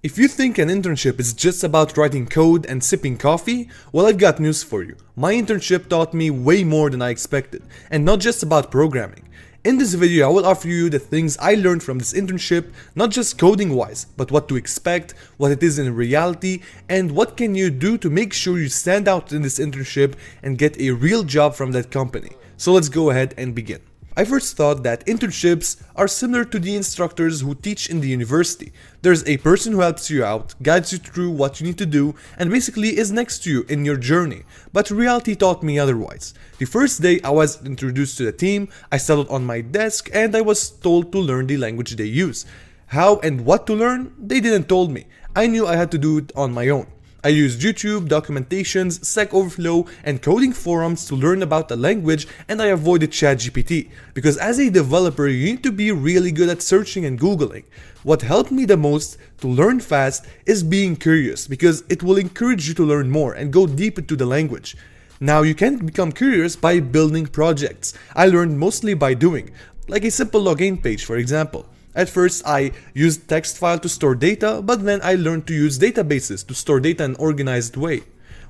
If you think an internship is just about writing code and sipping coffee, well, I've got news for you. My internship taught me way more than I expected, and not just about programming. In this video, I will offer you the things I learned from this internship, not just coding wise, but what to expect, what it is in reality, and what can you do to make sure you stand out in this internship and get a real job from that company. So let's go ahead and begin. I first thought that internships are similar to the instructors who teach in the university. There's a person who helps you out, guides you through what you need to do, and basically is next to you in your journey. But reality taught me otherwise. The first day I was introduced to the team, I settled on my desk, and I was told to learn the language they use. How and what to learn? They didn't told me. I knew I had to do it on my own. I used YouTube, documentations, Stack Overflow, and coding forums to learn about the language, and I avoided ChatGPT, because as a developer you need to be really good at searching and googling. What helped me the most to learn fast is being curious, because it will encourage you to learn more and go deep into the language. Now you can become curious by building projects. I learned mostly by doing, like a simple login page for example. At first, I used text file to store data, but then I learned to use databases to store data in an organized way.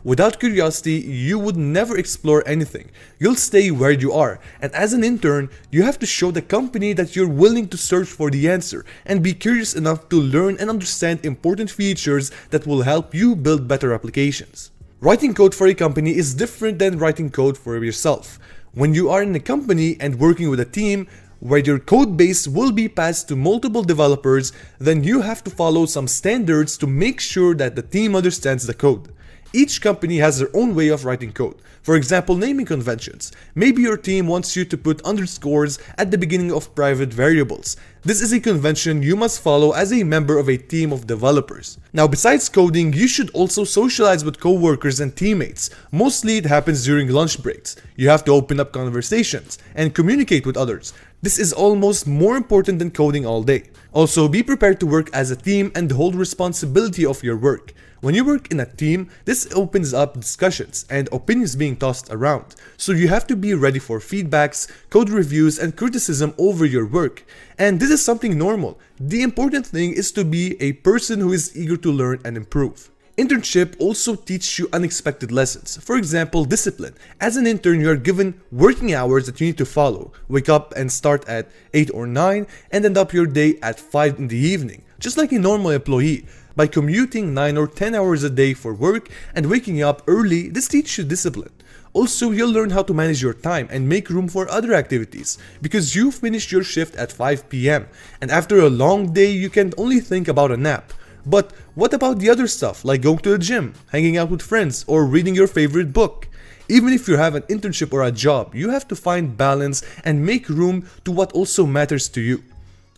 Without curiosity, you would never explore anything. You'll stay where you are, and as an intern, you have to show the company that you're willing to search for the answer and be curious enough to learn and understand important features that will help you build better applications. Writing code for a company is different than writing code for yourself. When you are in a company and working with a team, where your code base will be passed to multiple developers, then you have to follow some standards to make sure that the team understands the code. Each company has their own way of writing code. For example, naming conventions. Maybe your team wants you to put underscores at the beginning of private variables. This is a convention you must follow as a member of a team of developers. Now, besides coding, you should also socialize with coworkers and teammates. Mostly it happens during lunch breaks. You have to open up conversations and communicate with others. This is almost more important than coding all day. Also, be prepared to work as a team and hold responsibility of your work. When you work in a team, this opens up discussions and opinions being tossed around. So you have to be ready for feedbacks, code reviews, and criticism over your work. And this is something normal. The important thing is to be a person who is eager to learn and improve. Internship also teaches you unexpected lessons. For example, discipline. As an intern, you are given working hours that you need to follow. Wake up and start at 8 or 9 and end up your day at 5 in the evening. Just like a normal employee. By commuting 9 or 10 hours a day for work and waking up early, this teaches you discipline. Also, you'll learn how to manage your time and make room for other activities because you finished your shift at 5 p.m. and after a long day, you can only think about a nap. But what about the other stuff like going to the gym, hanging out with friends, or reading your favorite book? Even if you have an internship or a job, you have to find balance and make room to what also matters to you.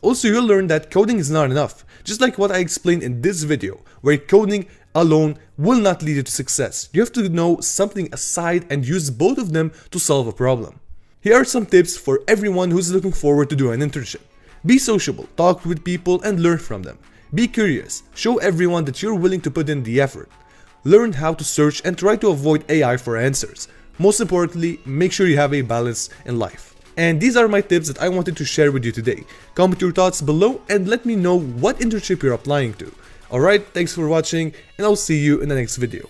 Also, you'll learn that coding is not enough, just like what I explained in this video, where coding alone will not lead you to success. You have to know something aside and use both of them to solve a problem. Here are some tips for everyone who's looking forward to do an internship. Be sociable, talk with people and learn from them. Be curious, show everyone that you're willing to put in the effort. Learn how to search and try to avoid AI for answers. Most importantly, make sure you have a balance in life. And these are my tips that I wanted to share with you today. Comment your thoughts below and let me know what internship you're applying to. Alright, thanks for watching and I'll see you in the next video.